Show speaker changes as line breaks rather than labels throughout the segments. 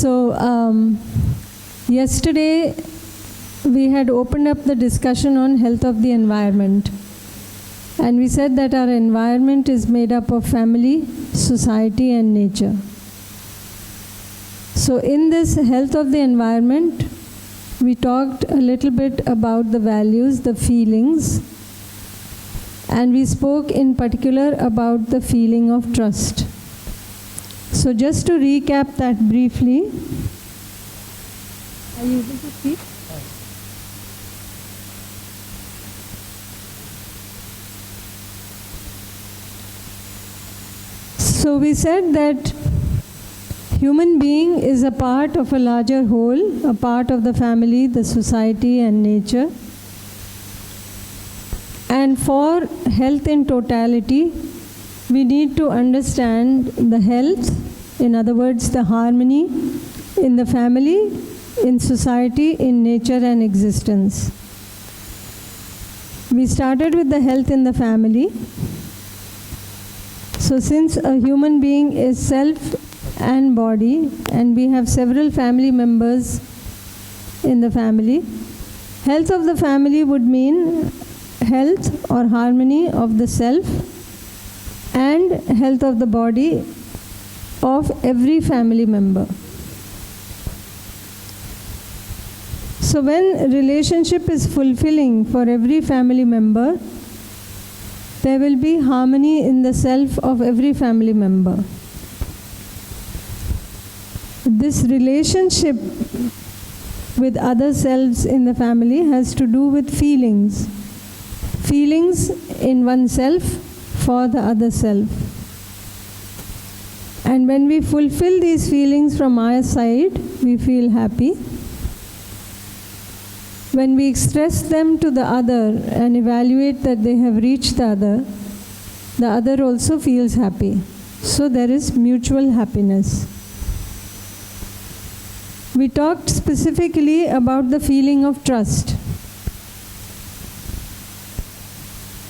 So yesterday we had opened up the discussion on health of the environment, and we said that our environment is made up of family, society and nature. So in this health of the environment, we talked a little bit about the values, the feelings, and we spoke in particular about the feeling of trust. So just to recap that briefly, are you able to speak? So we said that human being is a part of a larger whole, a part of the family, the society and nature. And for health in totality, we need to understand the health, in other words, the harmony in the family, in society, in nature and existence. We started with the health in the family. So since a human being is self and body, and we have several family members in the family, health of the family would mean health or harmony of the self and health of the body of every family member. So when relationship is fulfilling for every family member, there will be harmony in the self of every family member. This relationship with other selves in the family has to do with feelings. Feelings in oneself for the other self. And when we fulfill these feelings from our side, we feel happy. When we express them to the other and evaluate that they have reached the other also feels happy. So there is mutual happiness. We talked specifically about the feeling of trust.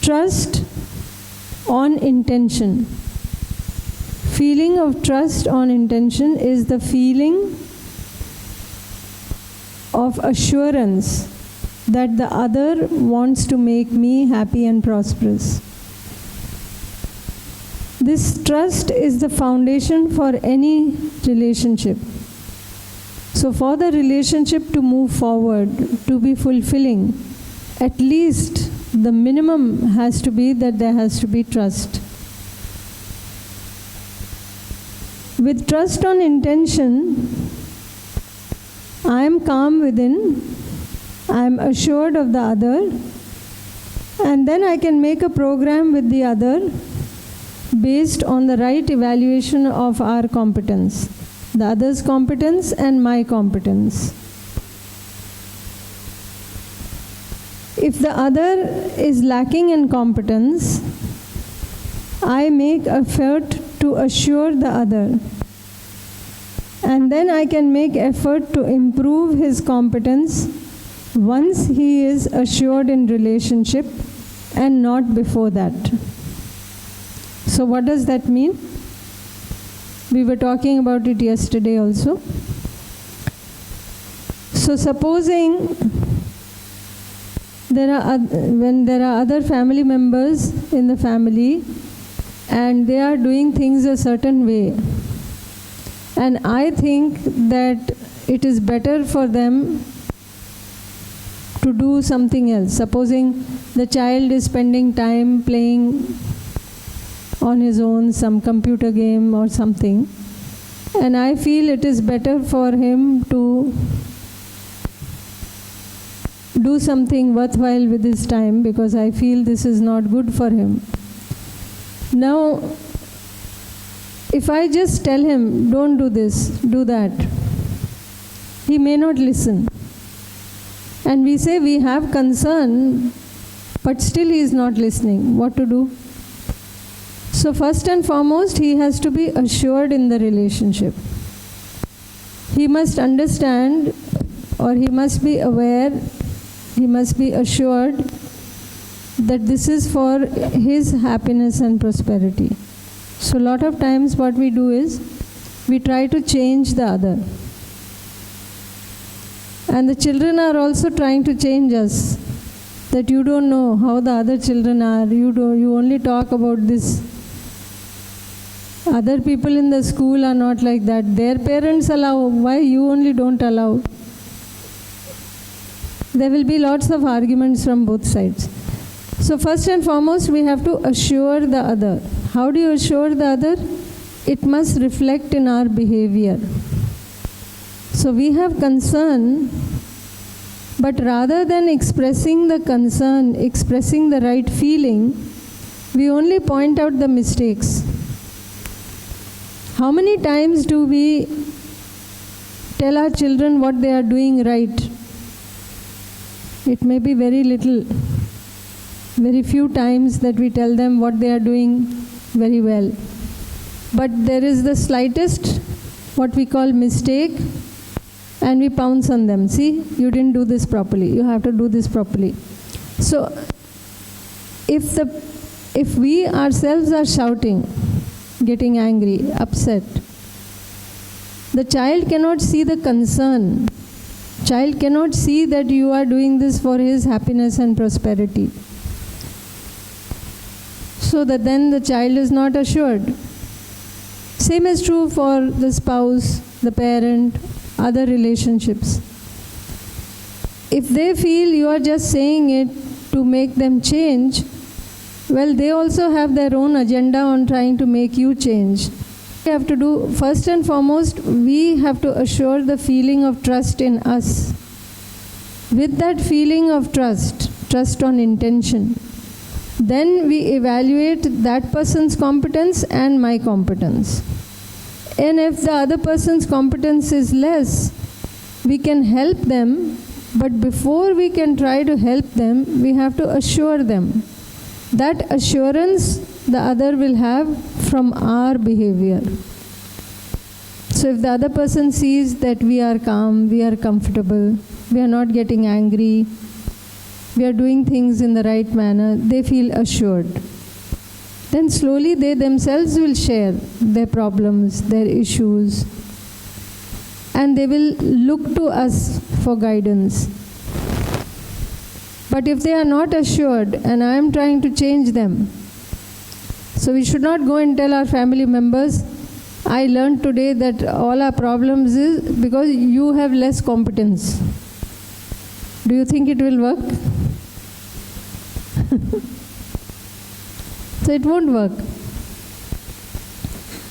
Trust on intention. Feeling of trust on intention is the feeling of assurance that the other wants to make me happy and prosperous. This trust is the foundation for any relationship. So for the relationship to move forward, to be fulfilling, at least the minimum has to be that there has to be trust. With trust on intention, I am calm within, I am assured of the other, and then I can make a program with the other based on the right evaluation of our competence, the other's competence and my competence. If the other is lacking in competence, I make effort to assure the other. And then I can make effort to improve his competence once he is assured in relationship and not before that. So what does that mean? We were talking about it yesterday also. So supposing when there are other family members in the family and they are doing things a certain way, and I think that it is better for them to do something else. Supposing the child is spending time playing on his own, some computer game or something, and I feel it is better for him to do something worthwhile with his time because I feel this is not good for him. Now, if I just tell him, don't do this, do that, he may not listen. And we say we have concern, but still he is not listening. What to do? So first and foremost, he has to be assured in the relationship. He must understand, or he must be aware, he must be assured that this is for his happiness and prosperity. So a lot of times what we do is, we try to change the other. And the children are also trying to change us. That you don't know how the other children are. You only talk about this. Other people in the school are not like that. Their parents allow. Why you only don't allow? There will be lots of arguments from both sides. So first and foremost, we have to assure the other. How do you assure the other? It must reflect in our behavior. So we have concern, but rather than expressing the concern, expressing the right feeling, we only point out the mistakes. How many times do we tell our children what they are doing right? It may be very little, very few times that we tell them what they are doing very well. But there is the slightest, what we call mistake, and we pounce on them. See, you didn't do this properly. You have to do this properly. So, if we ourselves are shouting, getting angry, upset, the child cannot see the concern. Child cannot see that you are doing this for his happiness and prosperity. So that then the child is not assured. Same is true for the spouse, the parent, other relationships. If they feel you are just saying it to make them change, well, they also have their own agenda on trying to make you change. We have to do, first and foremost, we have to assure the feeling of trust in us. With that feeling of trust on intention, then we evaluate that person's competence and my competence. And if the other person's competence is less, we can help them, but before we can try to help them, we have to assure them. That assurance the other will have from our behavior. So if the other person sees that we are calm, we are comfortable, we are not getting angry, we are doing things in the right manner, they feel assured. Then slowly they themselves will share their problems, their issues, and they will look to us for guidance. But if they are not assured and I am trying to change them, so we should not go and tell our family members, I learned today that all our problems is because you have less competence. Do you think it will work? So it won't work.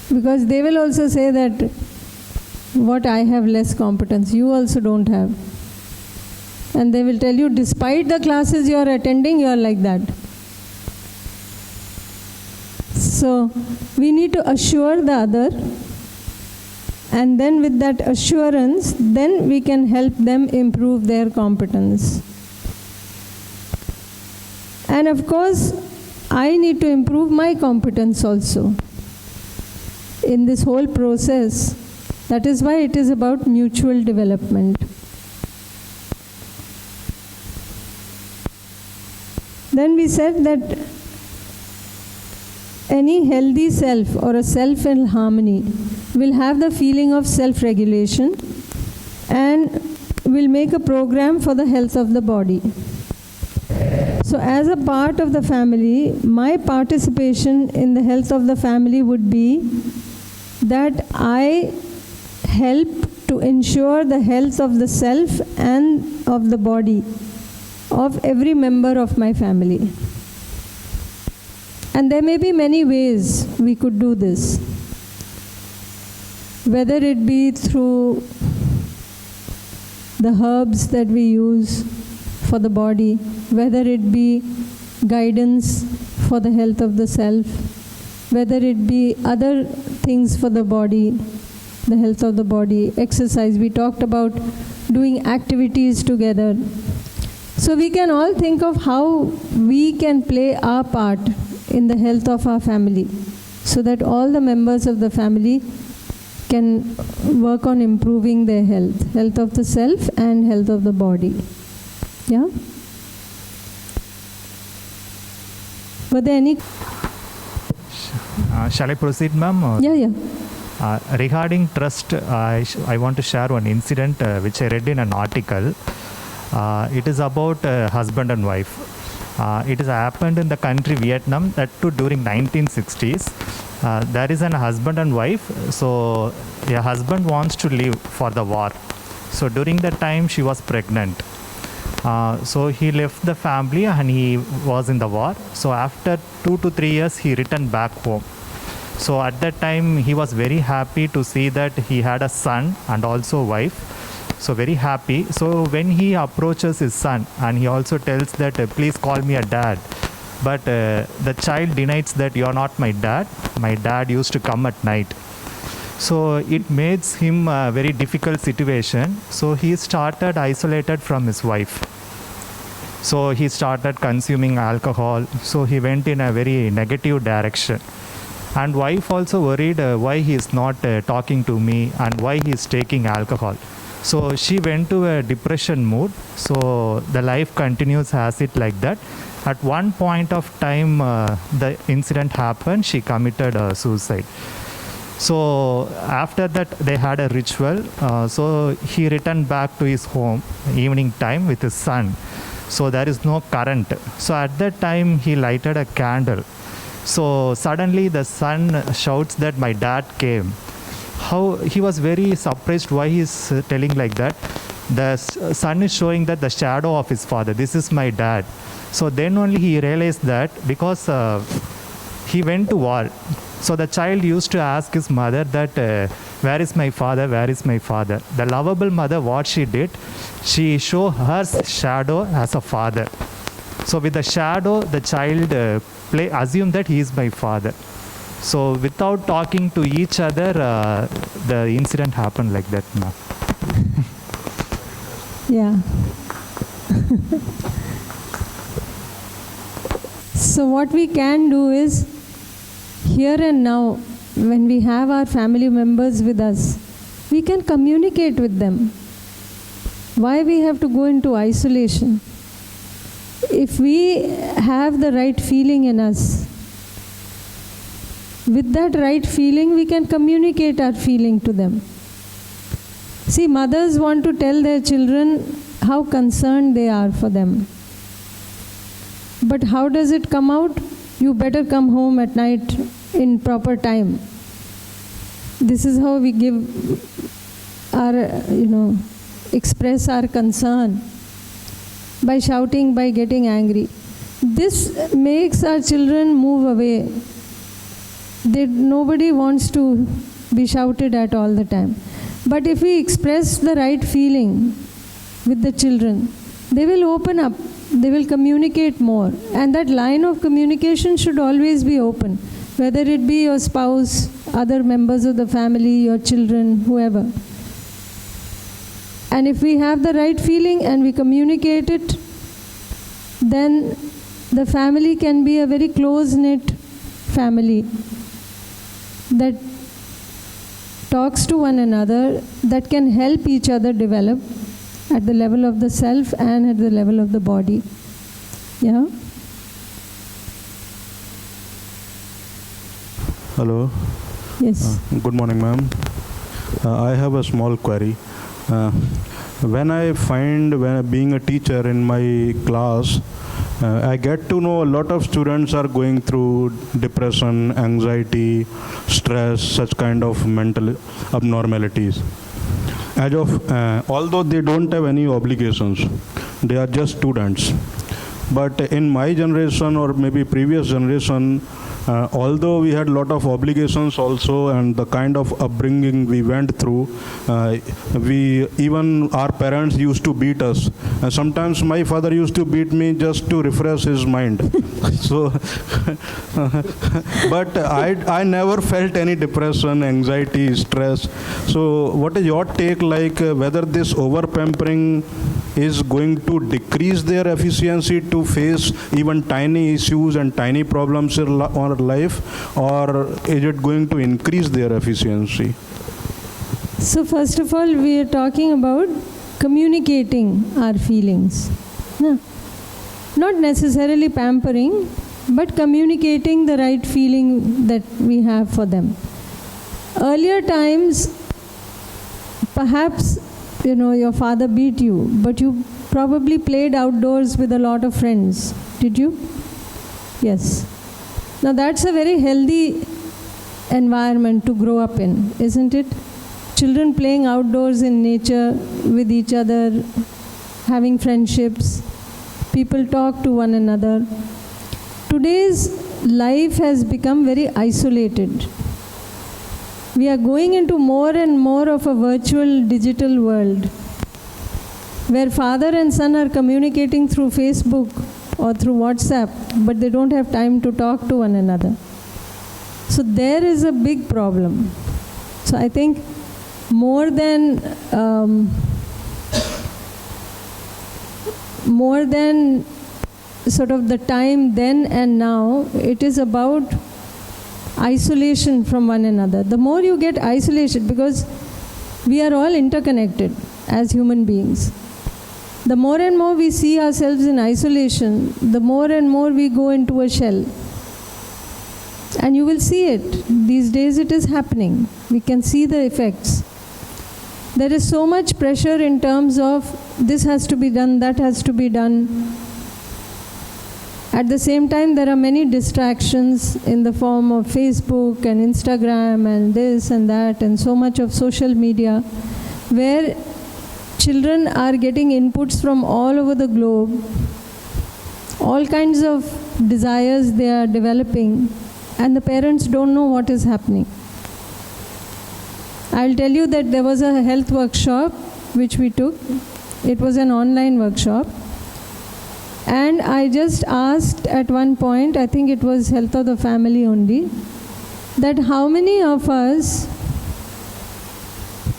Because they will also say that what I have less competence, you also don't have. And they will tell you, despite the classes you are attending, you are like that. So we need to assure the other, and then with that assurance, then we can help them improve their competence. And of course, I need to improve my competence also in this whole process. That is why it is about mutual development. Then we said that any healthy self or a self in harmony will have the feeling of self-regulation and will make a program for the health of the body. So as a part of the family, my participation in the health of the family would be that I help to ensure the health of the self and of the body of every member of my family. And there may be many ways we could do this. Whether it be through the herbs that we use for the body, whether it be guidance for the health of the self, whether it be other things for the body, the health of the body, exercise. We talked about doing activities together. So we can all think of how we can play our part in the health of our family, so that all the members of the family can work on improving their health of the self and health of the body. Yeah? Were there any?
Shall I proceed, ma'am?
Yeah.
Regarding trust, I want to share one incident which I read in an article. It is about husband and wife. It has happened in the country Vietnam, that too during 1960s. There is an husband and wife. So a husband wants to leave for the war. So during that time she was pregnant. So he left the family and he was in the war. So after 2 to 3 years he returned back home. So at that time he was very happy to see that he had a son and also wife. So very happy. So when he approaches his son and he also tells that please call me a dad. But the child denies that you are not my dad. My dad used to come at night. So it makes him a very difficult situation. So he started isolated from his wife. So he started consuming alcohol. So he went in a very negative direction. And wife also worried why he is not talking to me and why he is taking alcohol. So she went to a depression mood. So the life continues as it like that. At one point of time, the incident happened. She committed suicide. So after that, they had a ritual. So he returned back to his home evening time with his son. So there is no current. So at that time, he lighted a candle. So suddenly the son shouts that my dad came. How he was very surprised why he is telling like that. The son is showing that the shadow of his father. This is my dad. So then only he realized that because he went to war. So the child used to ask his mother that where is my father, where is my father. The lovable mother, what she did, she showed her shadow as a father. So with the shadow, the child assumed that he is my father. So without talking to each other, the incident happened like that now.
Yeah. So what we can do is, here and now, when we have our family members with us, we can communicate with them. Why we have to go into isolation? If we have the right feeling in us, with that right feeling, we can communicate our feeling to them. See, mothers want to tell their children how concerned they are for them. But how does it come out? You better come home at night in proper time. This is how we give our, express our concern. By shouting, by getting angry. This makes our children move away. Nobody wants to be shouted at all the time. But if we express the right feeling with the children, they will open up. They will communicate more. And that line of communication should always be open. Whether it be your spouse, other members of the family, your children, whoever. And if we have the right feeling and we communicate it, then the family can be a very close-knit family that talks to one another, that can help each other develop at the level of the self and at the level of the body. Yeah?
Hello.
Yes.
Good morning, ma'am. I have a small query. When I find being a teacher in my class, I get to know a lot of students are going through depression, anxiety, stress, such kind of mental abnormalities. Although they don't have any obligations, they are just students. But in my generation or maybe previous generation, although we had a lot of obligations also and the kind of upbringing we went through, even our parents used to beat us. And sometimes my father used to beat me just to refresh his mind. So, but I never felt any depression, anxiety, stress. So what is your take, like whether this over-pampering is going to decrease their efficiency to face even tiny issues and tiny problems in our life, or is it going to increase their efficiency?
So first of all, we are talking about communicating our feelings. No. Not necessarily pampering, but communicating the right feeling that we have for them. Earlier times, perhaps, your father beat you, but you probably played outdoors with a lot of friends. Did you? Yes. Now that's a very healthy environment to grow up in, isn't it? Children playing outdoors in nature with each other, having friendships, people talk to one another. Today's life has become very isolated. We are going into more and more of a virtual digital world where father and son are communicating through Facebook or through WhatsApp, but they don't have time to talk to one another. So there is a big problem. So I think more than sort of the time then and now, it is about isolation from one another. The more you get isolated, because we are all interconnected as human beings, the more and more we see ourselves in isolation, the more and more we go into a shell. And you will see it. These days it is happening. We can see the effects. There is so much pressure in terms of this has to be done, that has to be done. At the same time, there are many distractions in the form of Facebook and Instagram and this and that and so much of social media, where children are getting inputs from all over the globe, all kinds of desires they are developing, and the parents don't know what is happening. I'll tell you that there was a health workshop which we took. It was an online workshop. And I just asked at one point, I think it was health of the family only, that how many of us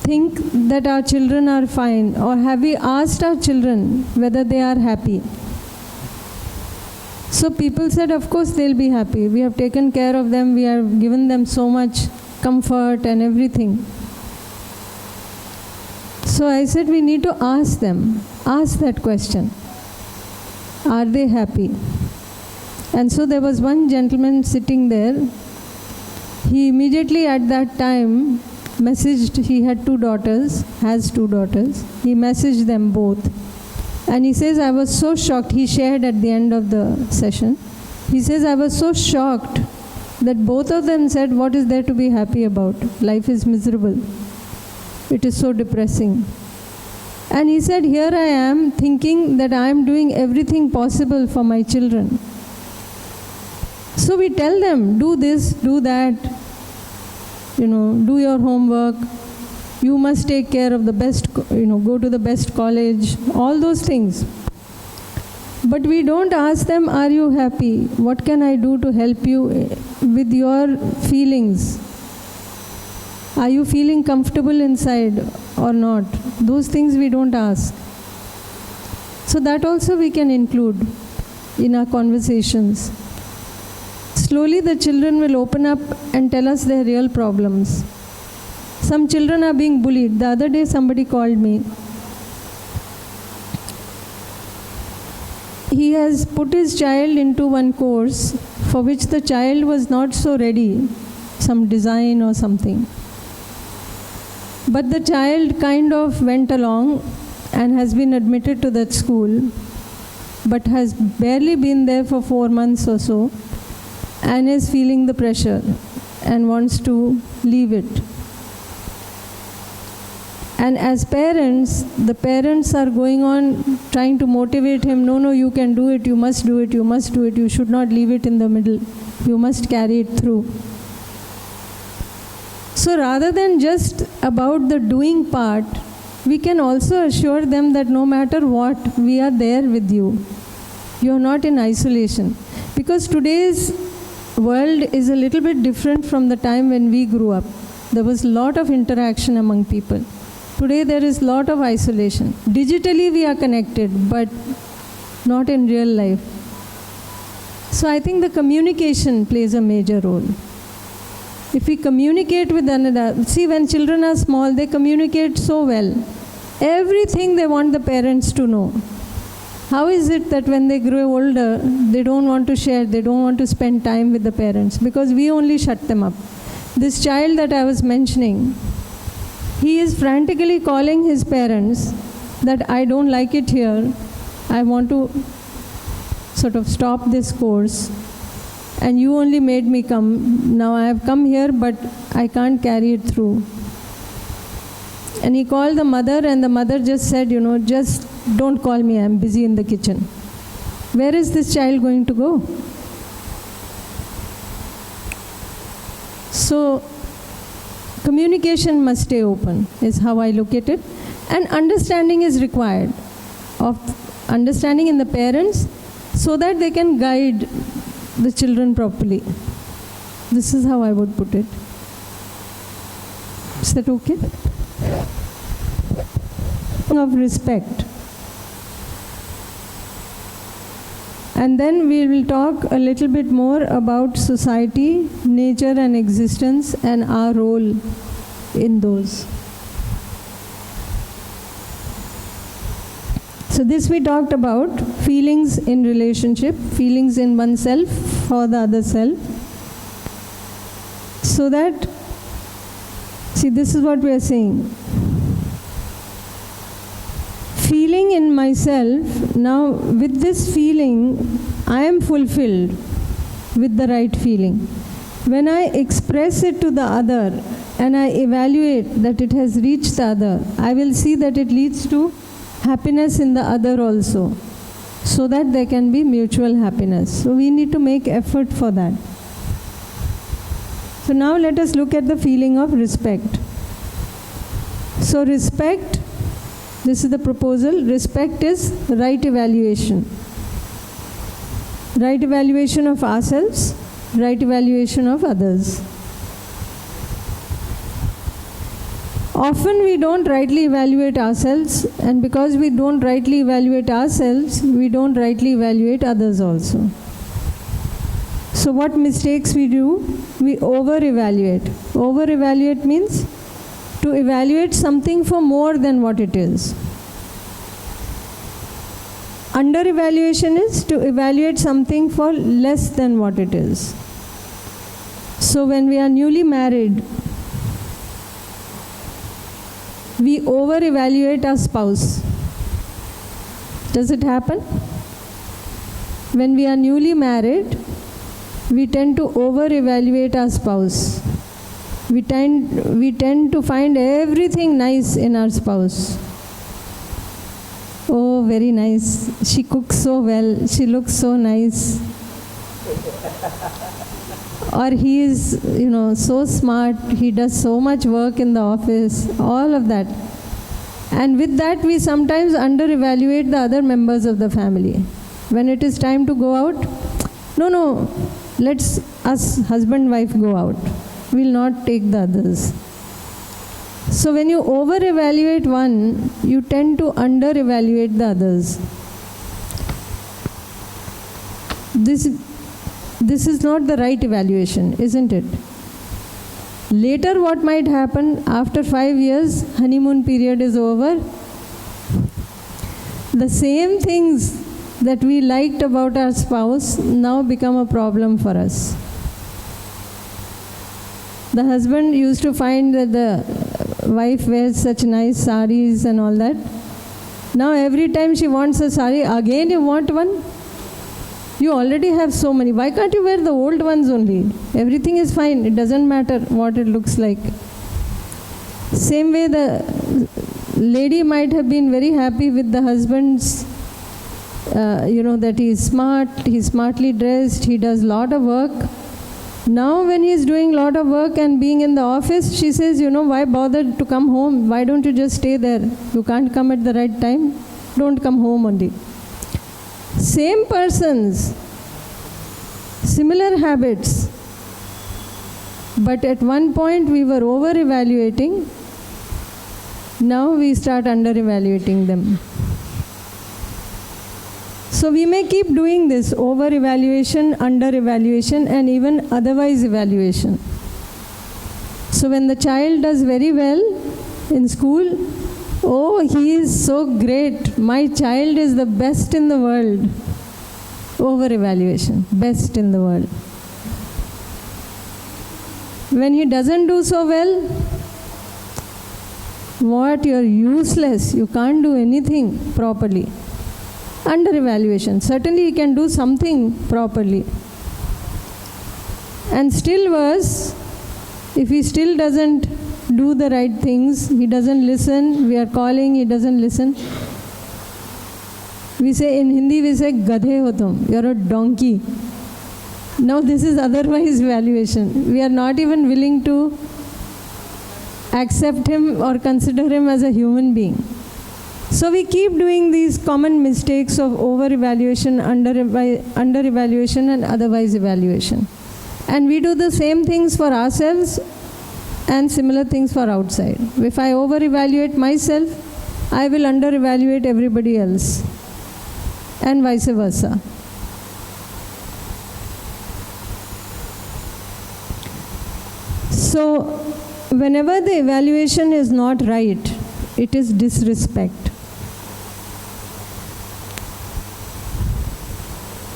think that our children are fine, or have we asked our children whether they are happy? So people said, of course they'll be happy. We have taken care of them. We have given them so much comfort and everything. So I said, we need to ask them, ask that question. Are they happy? And so there was one gentleman sitting there. He immediately at that time messaged, he had 2 daughters, has 2 daughters. He messaged them both. And he says, I was so shocked. He shared at the end of the session. He says, I was so shocked that both of them said, what is there to be happy about? Life is miserable. It is so depressing. And he said, here I am thinking that I am doing everything possible for my children. So we tell them, do this, do that, do your homework. You must take care of the best, go to the best college, all those things. But we don't ask them, are you happy? What can I do to help you with your feelings? Are you feeling comfortable inside or not? Those things we don't ask. So that also we can include in our conversations. Slowly the children will open up and tell us their real problems. Some children are being bullied. The other day somebody called me. He has put his child into one course for which the child was not so ready, some design or something. But the child kind of went along and has been admitted to that school, but has barely been there for 4 months or so, and is feeling the pressure and wants to leave it. And as parents, the parents are going on trying to motivate him, no, you can do it, you must do it, you must do it, you should not leave it in the middle, you must carry it through. So rather than just about the doing part, we can also assure them that no matter what, we are there with you. You are not in isolation. Because today's world is a little bit different from the time when we grew up. There was a lot of interaction among people. Today there is a lot of isolation. Digitally we are connected, but not in real life. So I think the communication plays a major role. If we communicate with another, see when children are small, they communicate so well. Everything they want the parents to know. How is it that when they grow older, they don't want to share, they don't want to spend time with the parents? Because we only shut them up. This child that I was mentioning, he is frantically calling his parents that I don't like it here. I want to sort of stop this course. And you only made me come. Now I have come here, but I can't carry it through. And he called the mother, and the mother just said, just don't call me, I'm busy in the kitchen. Where is this child going to go? So, communication must stay open, is how I look at it. And understanding is required, of understanding in the parents, so that they can guide the children properly. This is how I would put it. Is that okay? Of respect. And then we will talk a little bit more about society, nature and existence, and our role in those. So this we talked about, feelings in relationship, feelings in oneself for the other self. So that, see, this is what we are saying. Feeling in myself, now with this feeling, I am fulfilled with the right feeling. When I express it to the other and I evaluate that it has reached the other, I will see that it leads to happiness in the other also, so that there can be mutual happiness. So we need to make effort for that. So now let us look at the feeling of respect. So respect, this is the proposal. Respect is right evaluation. Right evaluation of ourselves, right evaluation of others. Often we don't rightly evaluate ourselves, and because we don't rightly evaluate ourselves, we don't rightly evaluate others also. So what mistakes we do? We over-evaluate. Over-evaluate means to evaluate something for more than what it is. Under-evaluation is to evaluate something for less than what it is. So when we are newly married, we over-evaluate our spouse. Does it happen? When we are newly married, we tend to over-evaluate our spouse. We tend to find everything nice in our spouse. Oh, very nice. She cooks so well. She looks so nice. Or he is, so smart. He does so much work in the office. All of that. And with that, we sometimes under-evaluate the other members of the family. When it is time to go out, no, let's us husband-wife go out. We'll not take the others. So when you over-evaluate one, you tend to under-evaluate the others. This is not the right evaluation, isn't it? Later what might happen, after 5 years, honeymoon period is over, the same things that we liked about our spouse now become a problem for us. The husband used to find that the wife wears such nice saris and all that. Now every time she wants a sari, again you want one? You already have so many. Why can't you wear the old ones only? Everything is fine. It doesn't matter what it looks like. Same way the lady might have been very happy with the husband's, that he is smart, he's smartly dressed, he does lot of work. Now when he is doing lot of work and being in the office, she says, why bother to come home? Why don't you just stay there? You can't come at the right time. Don't come home only. Same persons, similar habits, but at one point we were over-evaluating, now we start under-evaluating them. So we may keep doing this, over-evaluation, under-evaluation, and even otherwise evaluation. So when the child does very well in school, oh, he is so great, my child is the best in the world. Over-evaluation, best in the world. When he doesn't do so well, what, you're useless, you can't do anything properly. Under evaluation. Certainly he can do something properly. And still worse, if he still doesn't do the right things, he doesn't listen, we are calling, he doesn't listen. We say, in Hindi we say, gadhe ho tum, you're a donkey. Now this is otherwise evaluation. We are not even willing to accept him or consider him as a human being. So we keep doing these common mistakes of over-evaluation, under-evaluation and otherwise evaluation. And we do the same things for ourselves and similar things for outside. If I over-evaluate myself, I will under-evaluate everybody else. And vice versa. So, whenever the evaluation is not right, it is disrespect.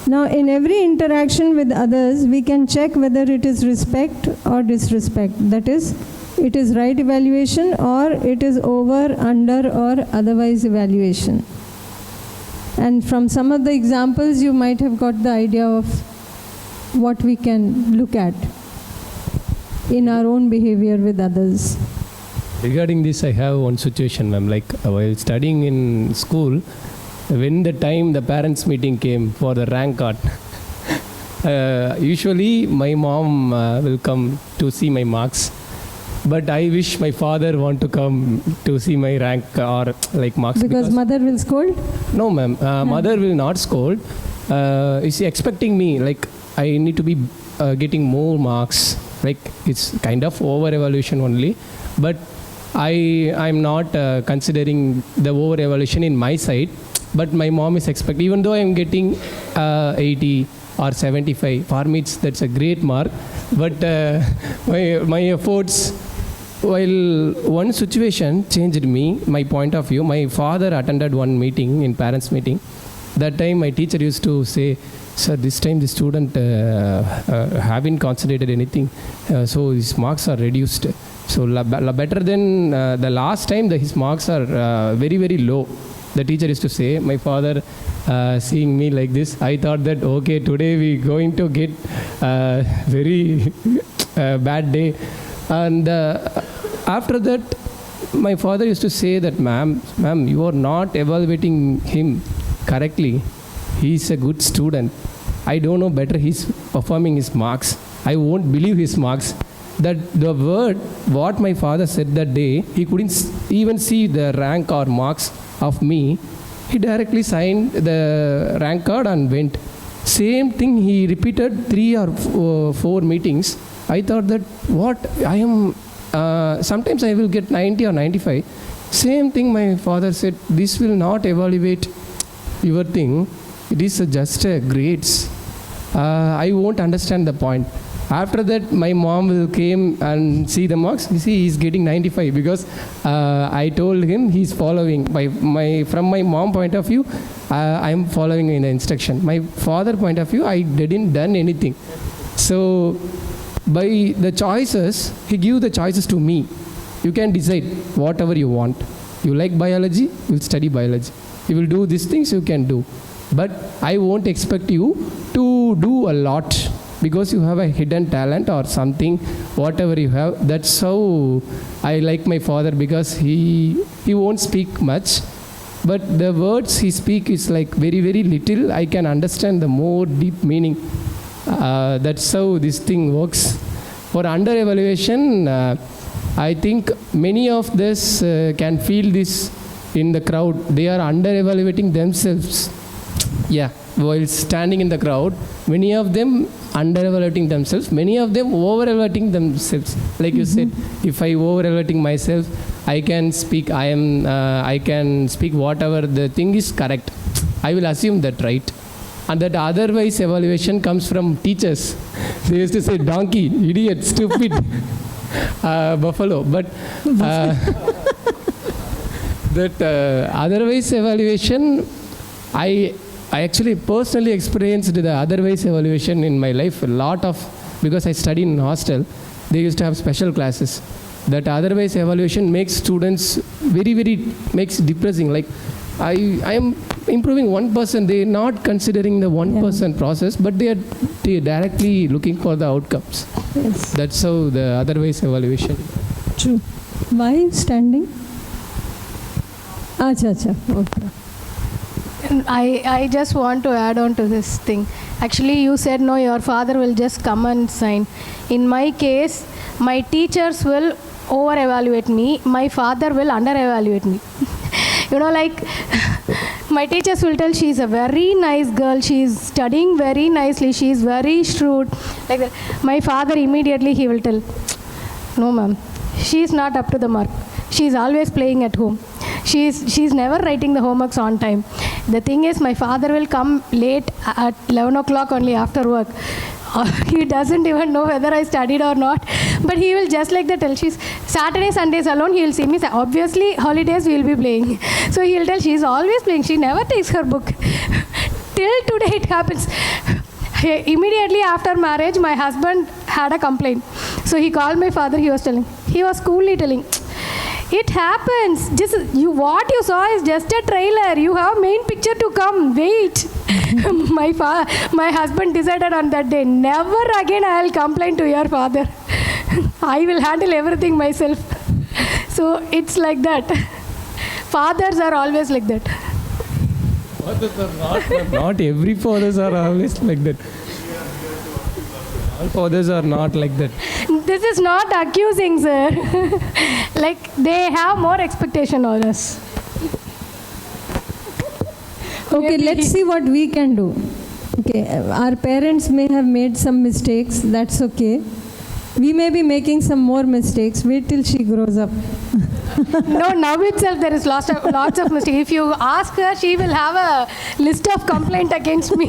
Now, in every interaction with others, we can check whether it is respect or disrespect. That is, it is right evaluation or it is over, under, or otherwise evaluation. And from some of the examples, you might have got the idea of what we can look at in our own behavior with others.
Regarding this, I have one situation, ma'am. Like while studying in school, when the time the parents meeting came for the rank card, usually my mom will come to see my marks, but I wish my father want to come to see my rank or like marks.
Because mother will scold?
No, ma'am. Mother will not scold. Is she expecting me, like I need to be getting more marks, like it's kind of over evaluation only, but I'm not considering the over evaluation in my side. But my mom is expecting, even though I'm getting 80 or 75, for me that's a great mark. But my efforts, while one situation changed me, my point of view. My father attended one meeting, in parents meeting. That time my teacher used to say, sir, this time the student haven't concentrated anything, so his marks are reduced. So better than the last time, his marks are very, very low. The teacher used to say. My father seeing me like this, I thought that, okay, today we going to get very bad day. And after that, my father used to say that, ma'am, you are not evaluating him correctly. He is a good student. I don't know better he's performing his marks. I won't believe his marks. That the word, what my father said that day, he couldn't even see the rank or marks of me. He directly signed the rank card and went. Same thing he repeated 3 or 4 meetings. I thought that what I am, sometimes I will get 90 or 95. Same thing my father said, this will not evaluate your thing. It is just a grades. I won't understand the point. After that, my mom will came and see the marks. You see, he's getting 95 because I told him he's following. From my mom point of view, I'm following in the instruction. My father point of view, I didn't done anything. So by the choices, he give the choices to me. You can decide whatever you want. You like biology, you'll study biology. You will do these things, you can do. But I won't expect you to do a lot, because you have a hidden talent or something, whatever you have. That's how I like my father, because he won't speak much, but the words he speak is like very, very little. I can understand the more deep meaning. That's how this thing works. For under evaluation, I think many of this can feel this in the crowd. They are under evaluating themselves. Yeah, while standing in the crowd, many of them under-evaluating themselves, many of them over-evaluating themselves. Like you said, if I over-evaluating myself, I can speak, I can speak whatever the thing is correct. I will assume that, right? And that otherwise evaluation comes from teachers. They used to say, donkey, idiot, stupid, buffalo. But that otherwise evaluation, I actually personally experienced the otherwise evaluation in my life a lot of, because I studied in hostel. they used to have special classes. That otherwise evaluation makes students very makes depressing. Like I am improving 1%. They are not considering the 1% process, but they are directly looking for the outcomes.
Yes.
That's how the otherwise evaluation.
True. Why standing? Acha. Okay.
I just want to add on to this thing. Actually, you said no, your father will just come and sign. In my case, my teachers will over-evaluate me. My father will under-evaluate me. Like my teachers will tell she's a very nice girl, she's studying very nicely, she's very shrewd. Like that. My father immediately he will tell, no ma'am, she's not up to the mark. She's always playing at home. She's never writing the homeworks on time. The thing is, my father will come late at 11 o'clock only after work. He doesn't even know whether I studied or not. But he will just like that tell, she's Saturday, Sundays alone, he will see me. Obviously, holidays we will be playing. So he will tell, she's always playing. She never takes her book. Till today it happens. Immediately after marriage, my husband had a complaint. So he called my father, he was coolly telling, it happens. What you saw is just a trailer. You have main picture to come. Wait. My husband decided on that day, never again I will complain to your father. I will handle everything myself. So it's like that. Fathers are always like that.
Fathers are not every fathers are always like that. All fathers are not like that.
This is not accusing, sir. Like they have more expectation on us.
Okay, let's see what we can do. Okay, our parents may have made some mistakes. That's okay. We may be making some more mistakes. Wait till she grows up.
No, now itself there is lots of mistakes. If you ask her, she will have a list of complaint against me.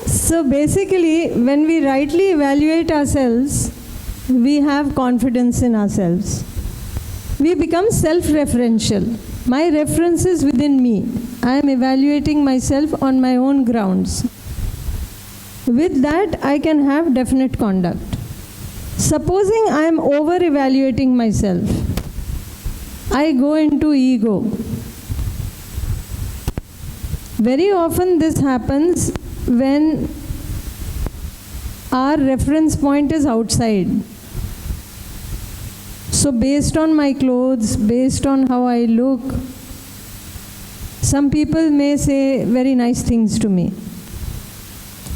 So basically, when we rightly evaluate ourselves, we have confidence in ourselves. We become self-referential. My reference is within me. I am evaluating myself on my own grounds. With that, I can have definite conduct. Supposing I am over-evaluating myself, I go into ego. Very often this happens when our reference point is outside. So based on my clothes, based on how I look, some people may say very nice things to me.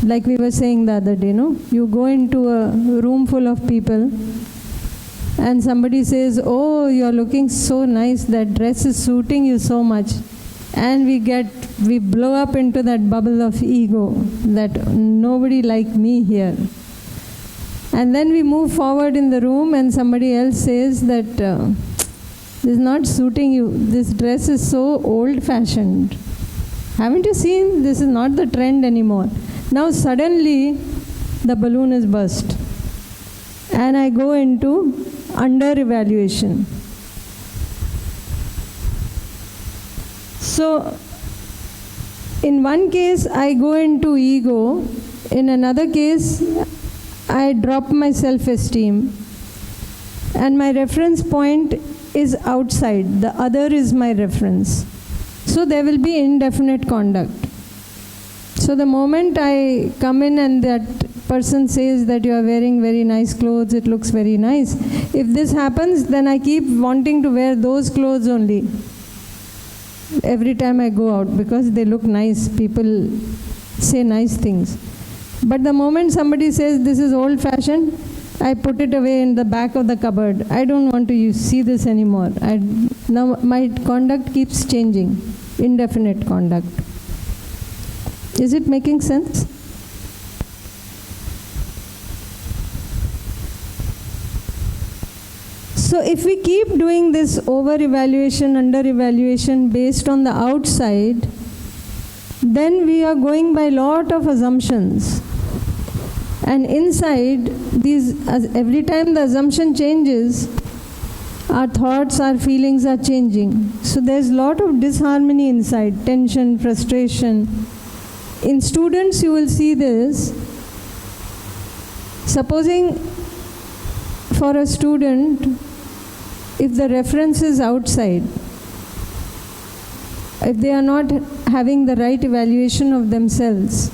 Like we were saying the other day, no? You go into a room full of people and somebody says, oh, you're looking so nice, that dress is suiting you so much. And we blow up into that bubble of ego that nobody like me here. And then we move forward in the room and somebody else says that this is not suiting you. This dress is so old-fashioned. Haven't you seen? This is not the trend anymore. Now suddenly the balloon is burst. And I go into under-evaluation. So in one case I go into ego. In another case I drop my self-esteem, and my reference point is outside. The other is my reference. So there will be indefinite conduct. So the moment I come in and that person says that you are wearing very nice clothes, it looks very nice. If this happens, then I keep wanting to wear those clothes only every time I go out because they look nice. People say nice things. But the moment somebody says this is old-fashioned, I put it away in the back of the cupboard. I don't want to see this anymore. Now my conduct keeps changing, indefinite conduct. Is it making sense? So if we keep doing this over-evaluation, under-evaluation based on the outside, then we are going by lot of assumptions. And inside, every time the assumption changes, our thoughts, our feelings are changing. So there's a lot of disharmony inside, tension, frustration. In students, you will see this. Supposing for a student, if the reference is outside, if they are not having the right evaluation of themselves,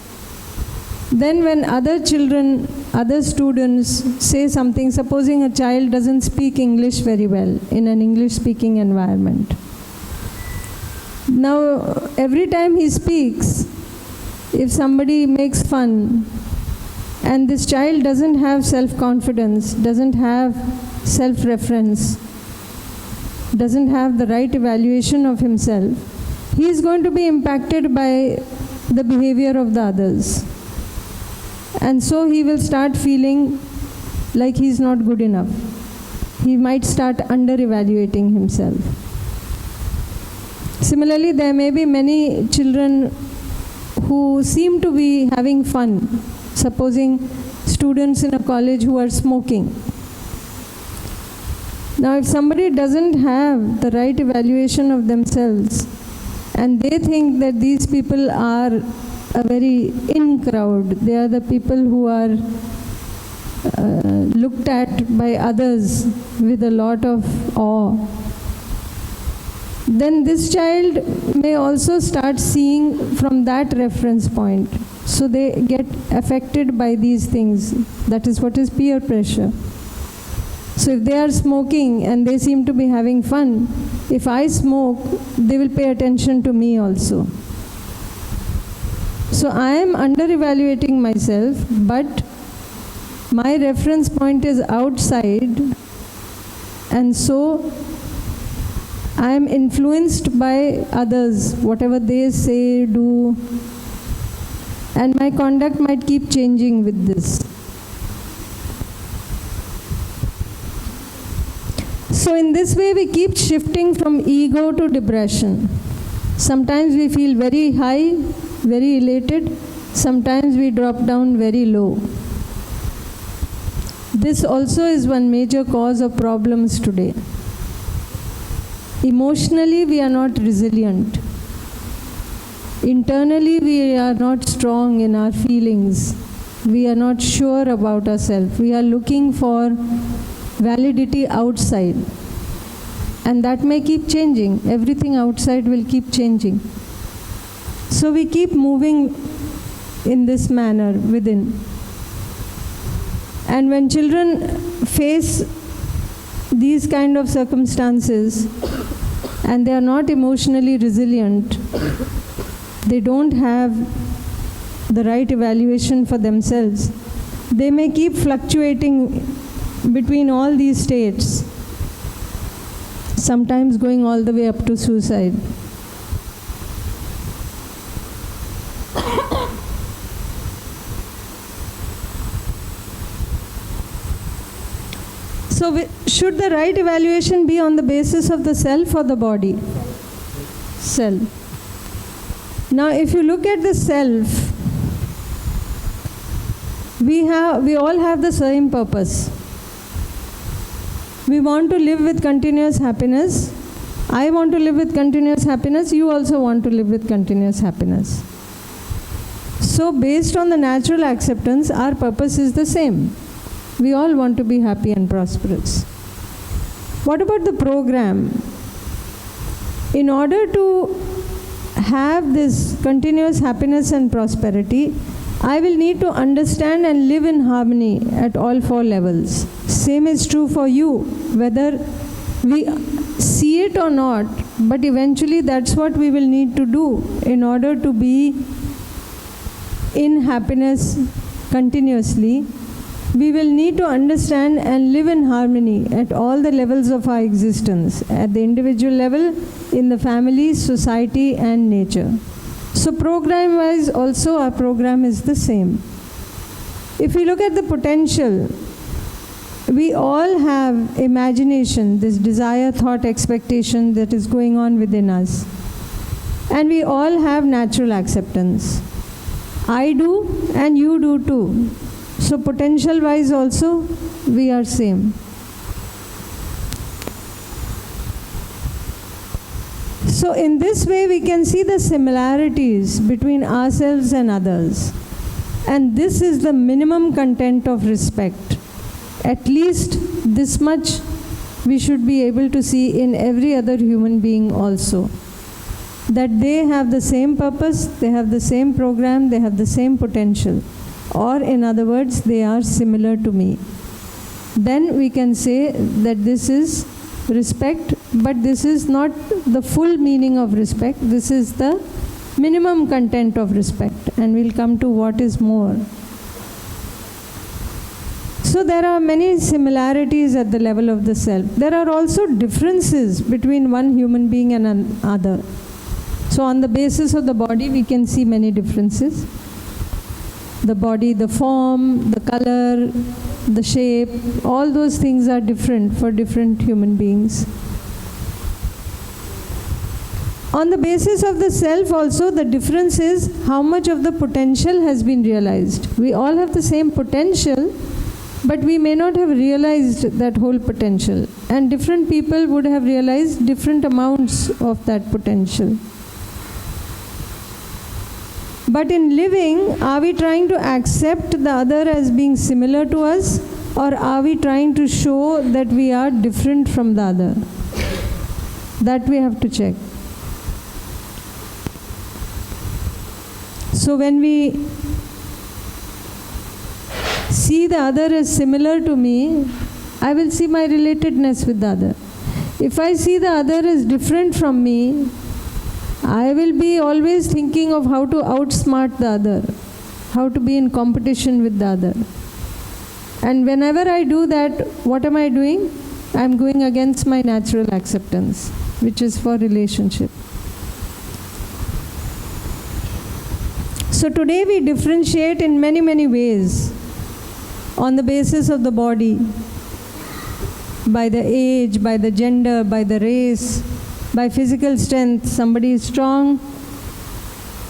then when other children, other students say something, supposing a child doesn't speak English very well in an English-speaking environment. Now, every time he speaks, if somebody makes fun, and this child doesn't have self-confidence, doesn't have self-reference, doesn't have the right evaluation of himself, he is going to be impacted by the behavior of the others. And so he will start feeling like he's not good enough. He might start under-evaluating himself. Similarly, there may be many children who seem to be having fun. Supposing students in a college who are smoking. Now, if somebody doesn't have the right evaluation of themselves, and they think that these people are a very in crowd, they are the people who are looked at by others with a lot of awe, then this child may also start seeing from that reference point. So they get affected by these things. That is what is peer pressure. So if they are smoking and they seem to be having fun, if I smoke, they will pay attention to me also. So I am under-evaluating myself, but my reference point is outside, and so I am influenced by others, whatever they say, do, and my conduct might keep changing with this. So in this way, we keep shifting from ego to depression. Sometimes we feel very high, very elated. Sometimes we drop down very low. This also is one major cause of problems today. Emotionally, we are not resilient. Internally, we are not strong in our feelings. We are not sure about ourselves. We are looking for validity outside. And that may keep changing. Everything outside will keep changing. So we keep moving in this manner within. And when children face these kind of circumstances and they are not emotionally resilient, they don't have the right evaluation for themselves, they may keep fluctuating between all these states, sometimes going all the way up to suicide. So should the right evaluation be on the basis of the self or the body? Self. Now if you look at the self, we all have the same purpose. We want to live with continuous happiness. I want to live with continuous happiness. You also want to live with continuous happiness. So based on the natural acceptance, our purpose is the same. We all want to be happy and prosperous. What about the program? In order to have this continuous happiness and prosperity, I will need to understand and live in harmony at all 4 levels. Same is true for you, whether we see it or not, but eventually that's what we will need to do in order to be in happiness continuously. We will need to understand and live in harmony at all the levels of our existence, at the individual level, in the family, society, and nature. So program-wise also our program is the same. If we look at the potential, we all have imagination, this desire, thought, expectation that is going on within us. And we all have natural acceptance. I do and you do too. So potential-wise also, we are same. So in this way we can see the similarities between ourselves and others. And this is the minimum content of respect. At least this much we should be able to see in every other human being also. That they have the same purpose, they have the same program, they have the same potential. Or in other words, they are similar to me. Then we can say that this is respect, but this is not the full meaning of respect. This is the minimum content of respect, and we'll come to what is more. So there are many similarities at the level of the self. There are also differences between one human being and another. So on the basis of the body, we can see many differences. The body, the form, the color, the shape, all those things are different for different human beings. On the basis of the self also, the difference is how much of the potential has been realized. We all have the same potential, but we may not have realized that whole potential. And different people would have realized different amounts of that potential. But in living, are we trying to accept the other as being similar to us, or are we trying to show that we are different from the other? That we have to check. So when we see the other as similar to me, I will see my relatedness with the other. If I see the other as different from me, I will be always thinking of how to outsmart the other, how to be in competition with the other. And whenever I do that, what am I doing? I am going against my natural acceptance, which is for relationship. So today we differentiate in many, many ways on the basis of the body, by the age, by the gender, by the race, by physical strength. Somebody is strong,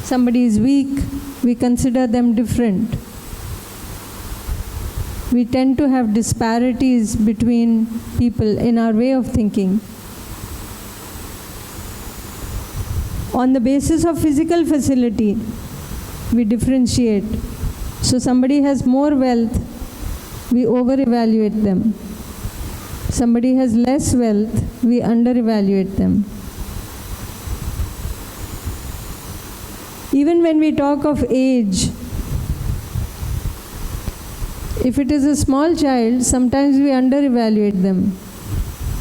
somebody is weak. We consider them different. We tend to have disparities between people in our way of thinking. On the basis of physical facility, we differentiate. So somebody has more wealth, we over-evaluate them. Somebody has less wealth, we under-evaluate them. Even when we talk of age, if it is a small child, sometimes we under-evaluate them.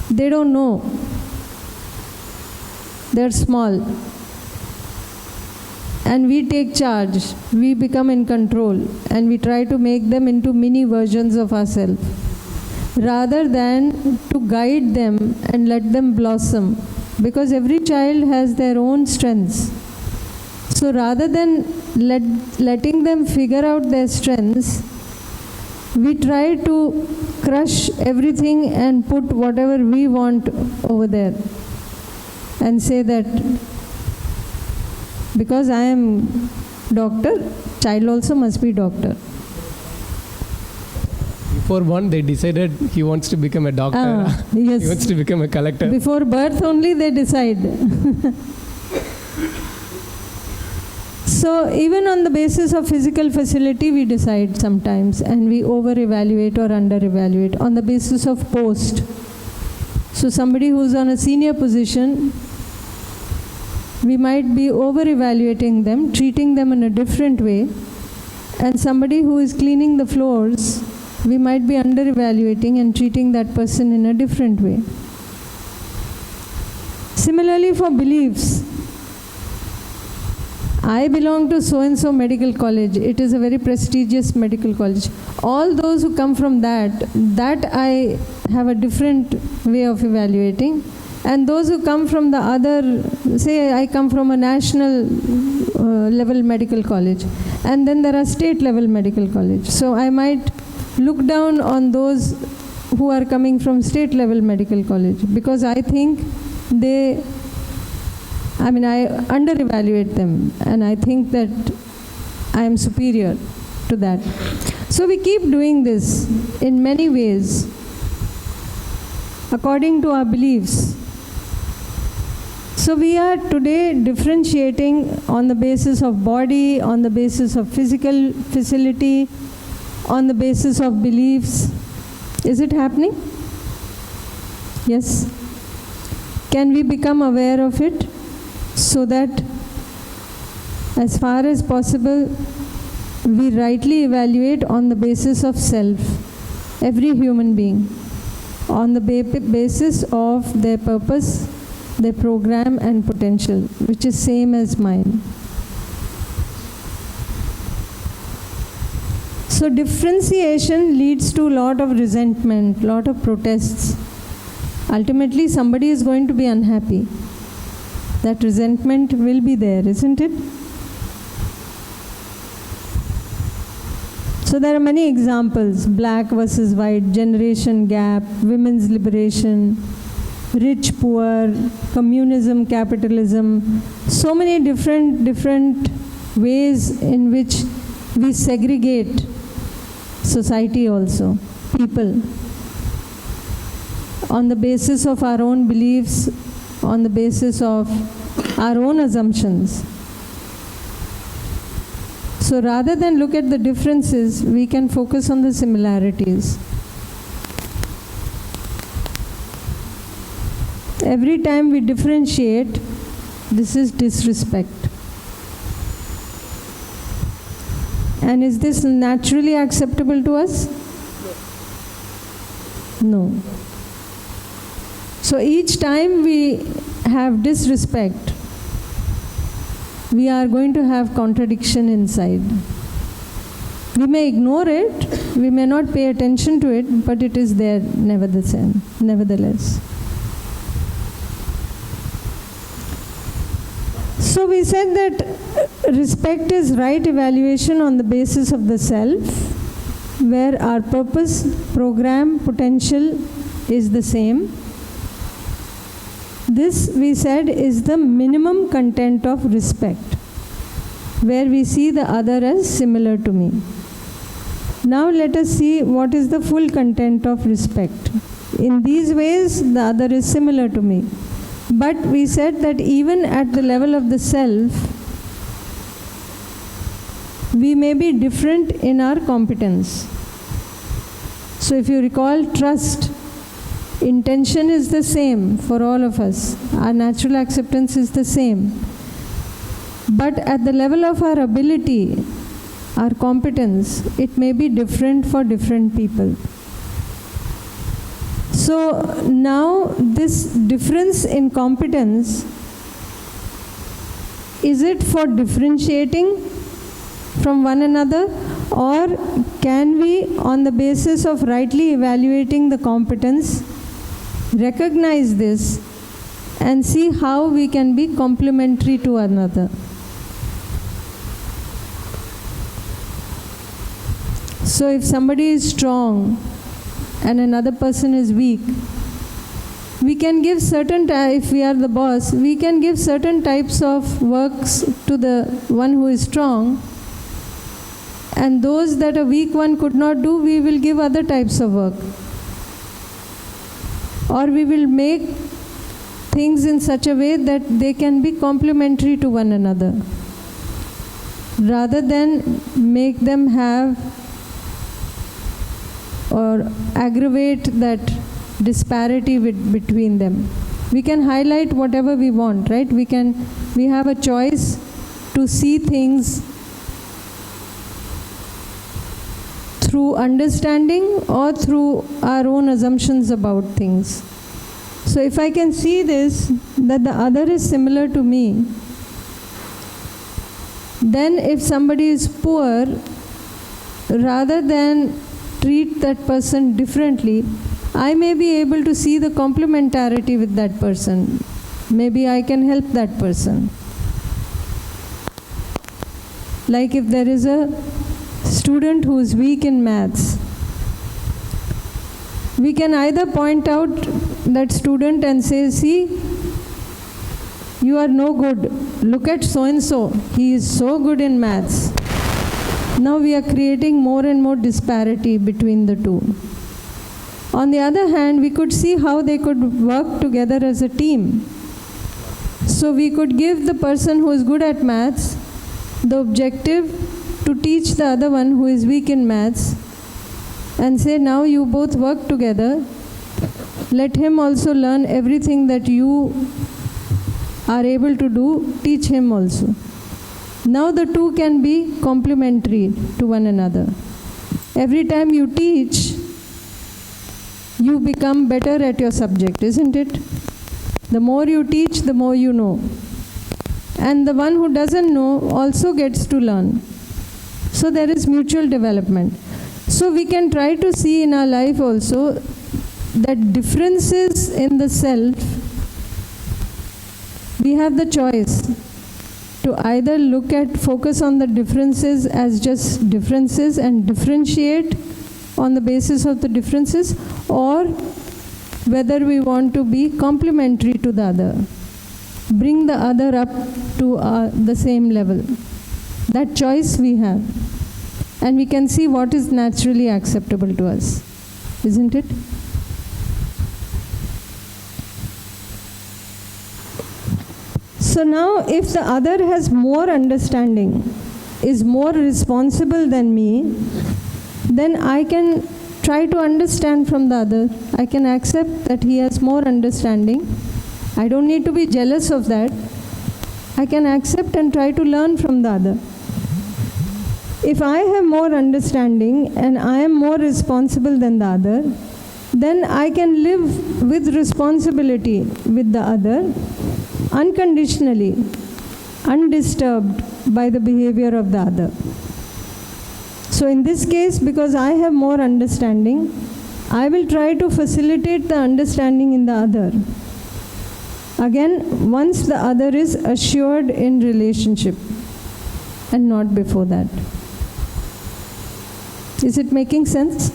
They don't know. They're small. And we take charge, we become in control, and we try to make them into mini versions of ourselves, rather than to guide them and let them blossom, because every child has their own strengths. So rather than letting them figure out their strengths, we try to crush everything and put whatever we want over there and say that because I am doctor, child also must be doctor.
Before one, they decided he wants to become a doctor.
Yes.
He wants to become a collector.
Before birth only they decide. So even on the basis of physical facility we decide sometimes, and we over-evaluate or under-evaluate on the basis of post. So somebody who's on a senior position, we might be over-evaluating them, treating them in a different way, and somebody who is cleaning the floors, we might be under-evaluating and treating that person in a different way. Similarly for beliefs, I belong to so-and-so medical college. It is a very prestigious medical college. All those who come from that I have a different way of evaluating. And those who come from the other, say I come from a national level medical college, and then there are state level medical college. So I might look down on those who are coming from state level medical college, because I think I under-evaluate them, and I think that I am superior to that. So we keep doing this in many ways, according to our beliefs. So we are today differentiating on the basis of body, on the basis of physical facility, on the basis of beliefs. Is it happening? Yes. Can we become aware of it so that as far as possible we rightly evaluate on the basis of self, every human being, on the basis of their purpose, their program and potential, which is same as mine. So differentiation leads to a lot of resentment, lot of protests. Ultimately, somebody is going to be unhappy. That resentment will be there, isn't it? So there are many examples: black versus white, generation gap, women's liberation, rich, poor, communism, capitalism, so many different ways in which we segregate society also, people, on the basis of our own beliefs, on the basis of our own assumptions. So rather than look at the differences, we can focus on the similarities. Every time we differentiate, this is disrespect. And is this naturally acceptable to us? No. So each time we have disrespect, we are going to have contradiction inside. We may ignore it, we may not pay attention to it, but it is there nevertheless. So we said that respect is right evaluation on the basis of the self, where our purpose, program, potential is the same. This, we said, is the minimum content of respect, where we see the other as similar to me. Now let us see what is the full content of respect. In these ways, the other is similar to me. But we said that even at the level of the self, we may be different in our competence. So if you recall trust, intention is the same for all of us. Our natural acceptance is the same. But at the level of our ability, our competence, it may be different for different people. So now this difference in competence, is it for differentiating from one another, or can we, on the basis of rightly evaluating the competence, recognize this and see how we can be complementary to another? So if somebody is strong and another person is weak, we can give certain, if we are the boss, we can give certain types of works to the one who is strong, and those that a weak one could not do, we will give other types of work. Or we will make things in such a way that they can be complementary to one another, rather than make them have or aggravate that disparity between them. We can highlight whatever we want, right? We have a choice to see things through understanding or through our own assumptions about things. So if I can see this, that the other is similar to me, then if somebody is poor, rather than treat that person differently, I may be able to see the complementarity with that person. Maybe I can help that person. Like if there is a student who is weak in maths, we can either point out that student and say, see, you are no good. Look at so-and-so. He is so good in maths. Now we are creating more and more disparity between the two. On the other hand, we could see how they could work together as a team. So So we could give the person who is good at maths the objective to teach the other one who is weak in maths and say, now you both work together. Let him also learn everything that you are able to do, teach him also. Now the two can be complementary to one another. Every time you teach, you become better at your subject, isn't it? The more you teach, the more you know. And the one who doesn't know also gets to learn. So there is mutual development. So we can try to see in our life also that differences in the self, we have the choice to either focus on the differences as just differences and differentiate on the basis of the differences, or whether we want to be complementary to the other, bring the other up to the same level. That choice we have. And we can see what is naturally acceptable to us, isn't it? So now, if the other has more understanding, is more responsible than me, then I can try to understand from the other. I can accept that he has more understanding. I don't need to be jealous of that. I can accept and try to learn from the other. If I have more understanding and I am more responsible than the other, then I can live with responsibility with the other, unconditionally, undisturbed by the behavior of the other. So in this case, because I have more understanding, I will try to facilitate the understanding in the other. Again, once the other is assured in relationship and not before that. Is it making sense?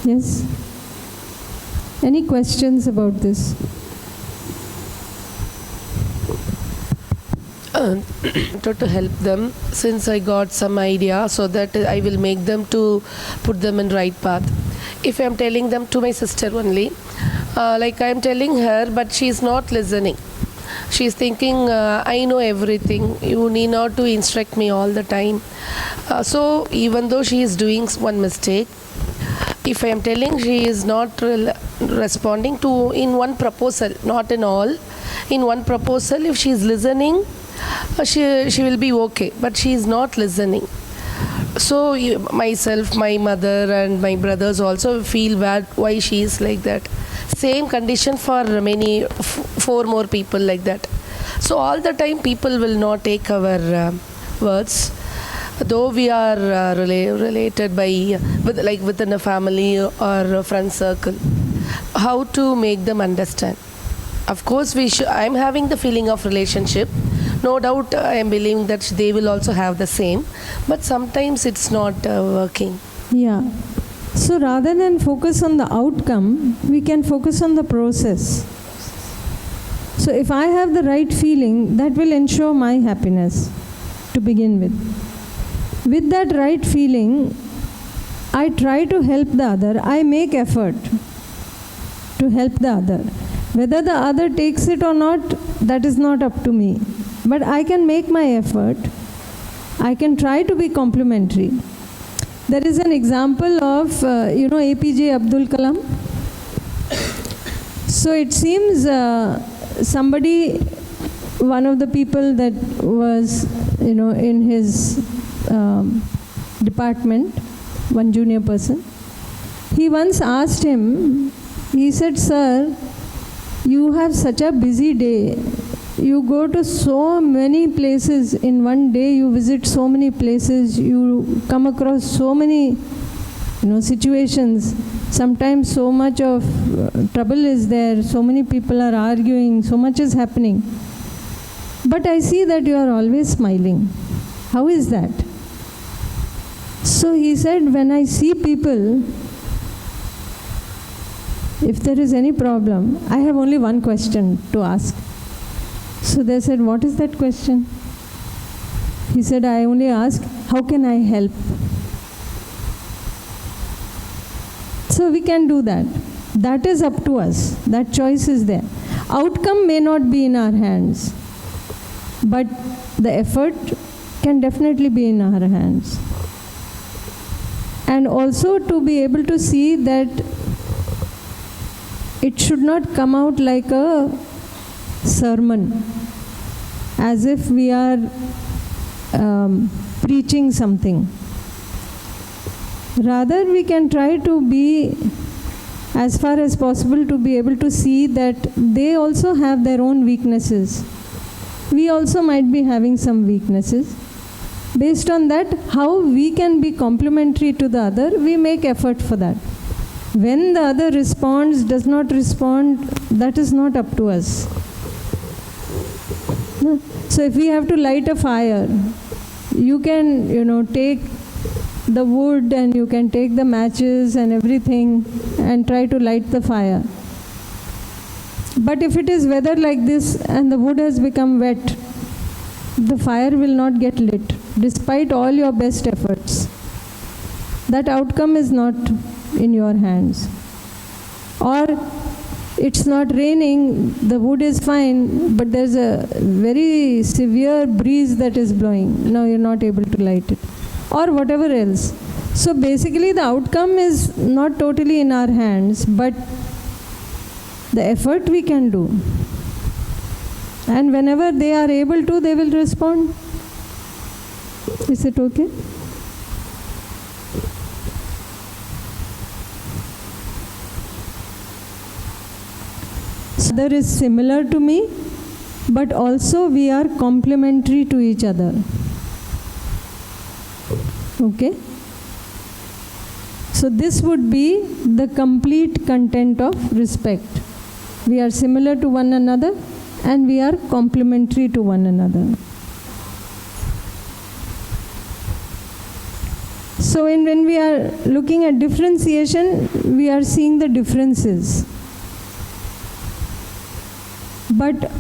Yes? Any questions about this?
To help them, since I got some idea, so that I will make them to put them in right path. If I am telling them to my sister only, like I am telling her, but she is not listening. She is thinking, I know everything, you need not to instruct me all the time. So even though she is doing one mistake, if I am telling, she is not responding to in one proposal, not in all. In one proposal, if she is listening, she will be okay, but she is not listening. So myself, my mother and my brothers also feel bad why she is like that. Same condition for many, 4 more people like that. So all the time people will not take our words, though we are related within a family or a friend circle. How to make them understand? Of course, I am having the feeling of relationship. No doubt I am believing that they will also have the same. But sometimes it's not working.
Yeah. So rather than focus on the outcome, we can focus on the process. So if I have the right feeling, that will ensure my happiness to begin with. With that right feeling, I try to help the other. I make effort to help the other. Whether the other takes it or not, that is not up to me. But I can make my effort. I can try to be complimentary. There is an example of, APJ Abdul Kalam. So it seems one of the people that was, in his department, one junior person, he once asked him, he said, "Sir, you have such a busy day. You go to so many places in one day, you visit so many places, you come across so many situations. Sometimes so much of trouble is there, so many people are arguing, so much is happening. But I see that you are always smiling. How is that?" So he said, "When I see people, if there is any problem, I have only one question to ask." So they said, "What is that question?" He said, "I only ask, how can I help?" So we can do that. That is up to us. That choice is there. Outcome may not be in our hands, but the effort can definitely be in our hands. And also to be able to see that it should not come out like a sermon, as if we are preaching something. Rather, we can try to be, as far as possible, to be able to see that they also have their own weaknesses. We also might be having some weaknesses. Based on that, how we can be complementary to the other, we make effort for that. When the other responds, does not respond, that is not up to us. So if we have to light a fire, you can, take the wood and you can take the matches and everything and try to light the fire. But if it is weather like this and the wood has become wet, the fire will not get lit, despite all your best efforts. That outcome is not in your hands. Or it's not raining, the wood is fine, but there's a very severe breeze that is blowing. Now you're not able to light it. Or whatever else. So basically the outcome is not totally in our hands, but the effort we can do. And whenever they are able to, they will respond. Is it okay? Other is similar to me, but also we are complementary to each other. Okay? So this would be the complete content of respect. We are similar to one another and we are complementary to one another. So when we are looking at differentiation, we are seeing the differences. But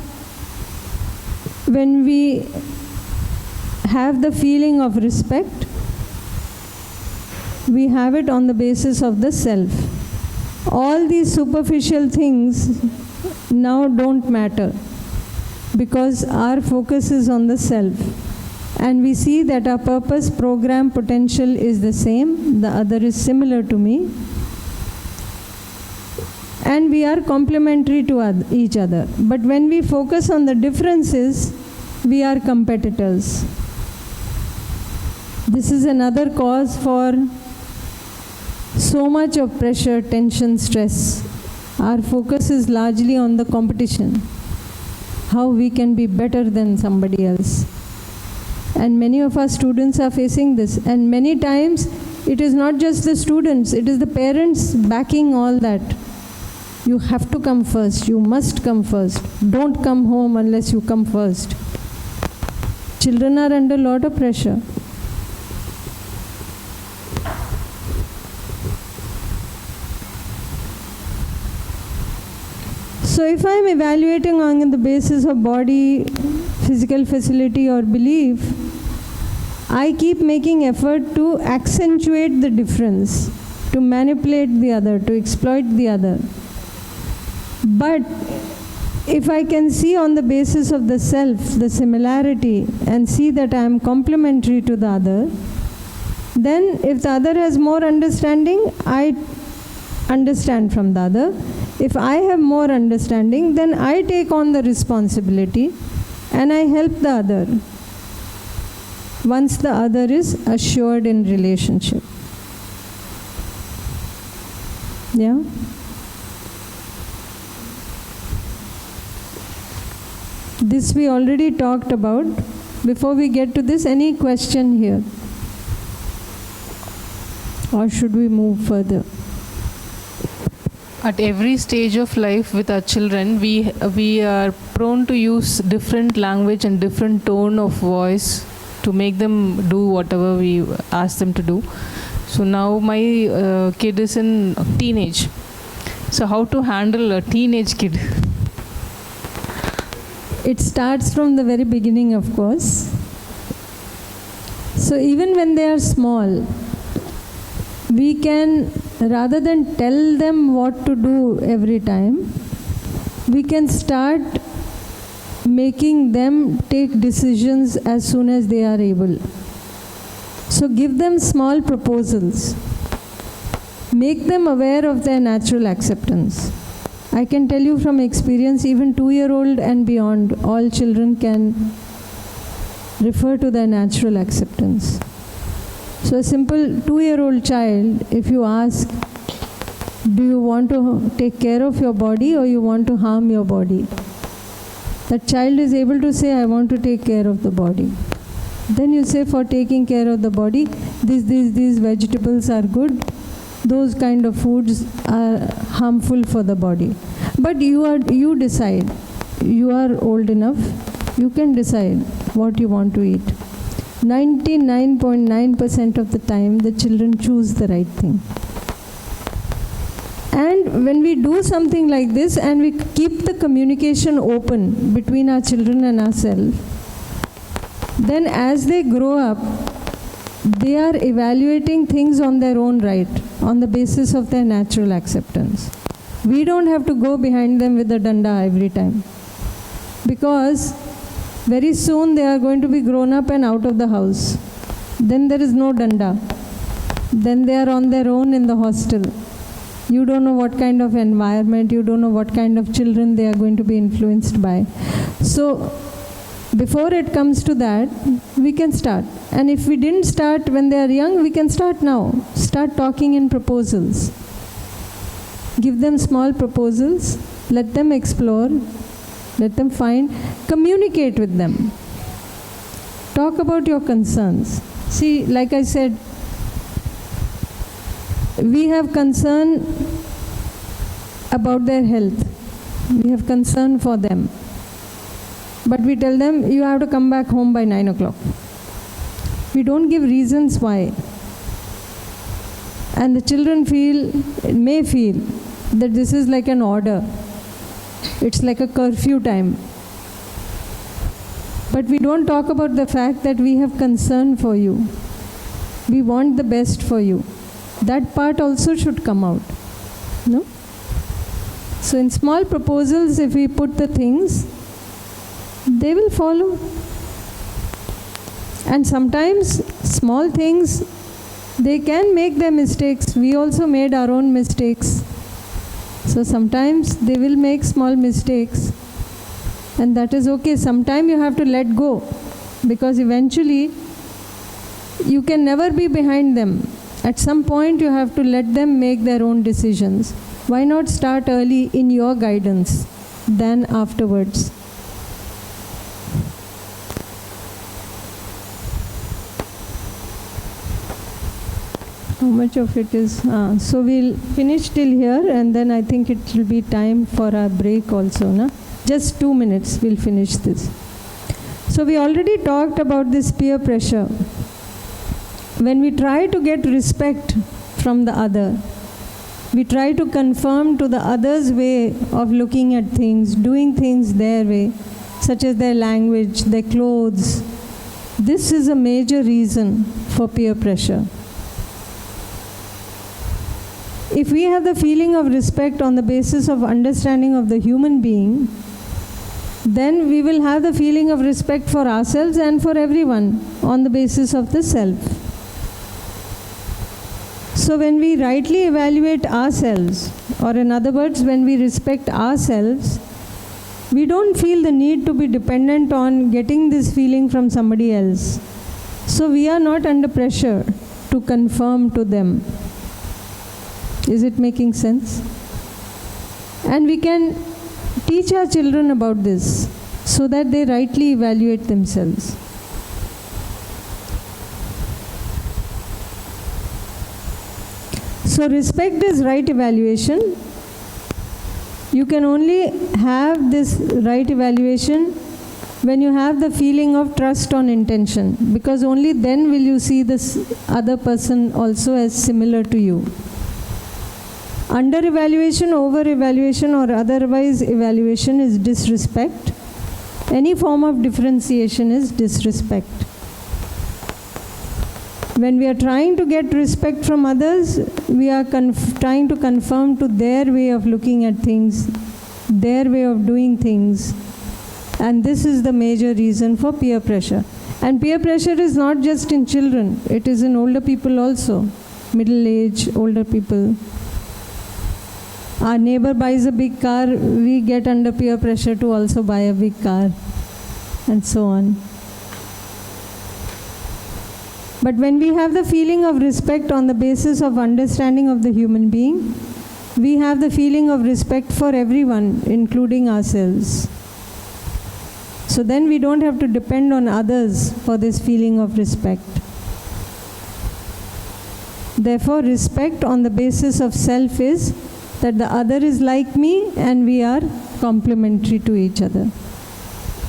when we have the feeling of respect, we have it on the basis of the self. All these superficial things now don't matter because our focus is on the self. And we see that our purpose, program, potential is the same, the other is similar to me. And we are complementary to each other. But when we focus on the differences, we are competitors. This is another cause for so much of pressure, tension, stress. Our focus is largely on the competition, how we can be better than somebody else. And many of our students are facing this. And many times, it is not just the students, it is the parents backing all that. You have to come first, you must come first. Don't come home unless you come first. Children are under a lot of pressure. So if I am evaluating on the basis of body, physical facility or belief, I keep making effort to accentuate the difference, to manipulate the other, to exploit the other. But if I can see on the basis of the self, the similarity, and see that I am complementary to the other, then if the other has more understanding, I understand from the other. If I have more understanding, then I take on the responsibility and I help the other once the other is assured in relationship. Yeah? This we already talked about. Before we get to this, any question here? Or should we move further?
At every stage of life with our children, we are prone to use different language and different tone of voice to make them do whatever we ask them to do. So now my kid is in teenage. So how to handle a teenage kid?
It starts from the very beginning, of course. So even when they are small, we can, rather than tell them what to do every time, we can start making them take decisions as soon as they are able. So give them small proposals. Make them aware of their natural acceptance. I can tell you from experience, even 2-year-old and beyond, all children can refer to their natural acceptance. So a simple 2-year-old child, if you ask, do you want to take care of your body or you want to harm your body? That child is able to say, I want to take care of the body. Then you say, for taking care of the body, these vegetables are good, those kind of foods are harmful for the body. But you decide. You are old enough, you can decide what you want to eat. 99.9% of the time, the children choose the right thing. And when we do something like this and we keep the communication open between our children and ourselves, then as they grow up, they are evaluating things on their own right, on the basis of their natural acceptance. We don't have to go behind them with a danda every time, because very soon they are going to be grown up and out of the house. Then there is no danda. Then they are on their own in the hostel. You don't know what kind of environment, you don't know what kind of children they are going to be influenced by. So before it comes to that, we can start. And if we didn't start when they are young, we can start now. Start talking in proposals. Give them small proposals. Let them explore. Let them find. Communicate with them. Talk about your concerns. See, like I said, we have concern about their health. We have concern for them. But we tell them, you have to come back home by 9 o'clock. We don't give reasons why. And the children may feel that this is like an order. It's like a curfew time. But we don't talk about the fact that we have concern for you. We want the best for you. That part also should come out. No? So in small proposals, if we put the things, they will follow. And sometimes small things, they can make their mistakes. We also made our own mistakes. So sometimes they will make small mistakes. And that is okay. Sometimes you have to let go, because eventually you can never be behind them. At some point you have to let them make their own decisions. Why not start early in your guidance than afterwards? How much of it is? So we'll finish till here, and then I think it will be time for our break also. Na? Just 2 minutes, we'll finish this. So we already talked about this peer pressure. When we try to get respect from the other, we try to conform to the other's way of looking at things, doing things their way, such as their language, their clothes. This is a major reason for peer pressure. If we have the feeling of respect on the basis of understanding of the human being, then we will have the feeling of respect for ourselves and for everyone on the basis of the self. So when we rightly evaluate ourselves, or in other words, when we respect ourselves, we don't feel the need to be dependent on getting this feeling from somebody else. So we are not under pressure to conform to them. Is it making sense? And we can teach our children about this so that they rightly evaluate themselves. So respect is right evaluation. You can only have this right evaluation when you have the feeling of trust on intention, because only then will you see this other person also as similar to you. Under evaluation, over evaluation, or otherwise evaluation is disrespect. Any form of differentiation is disrespect. When we are trying to get respect from others, we are trying to conform to their way of looking at things their way of doing things. And this is the major reason for peer pressure. And peer pressure is not just in children, it is in older people also, middle age, older people. Our neighbor buys a big car, we get under peer pressure to also buy a big car, and so on. But when we have the feeling of respect on the basis of understanding of the human being, we have the feeling of respect for everyone, including ourselves. So then we don't have to depend on others for this feeling of respect. Therefore, respect on the basis of self is that the other is like me and we are complementary to each other.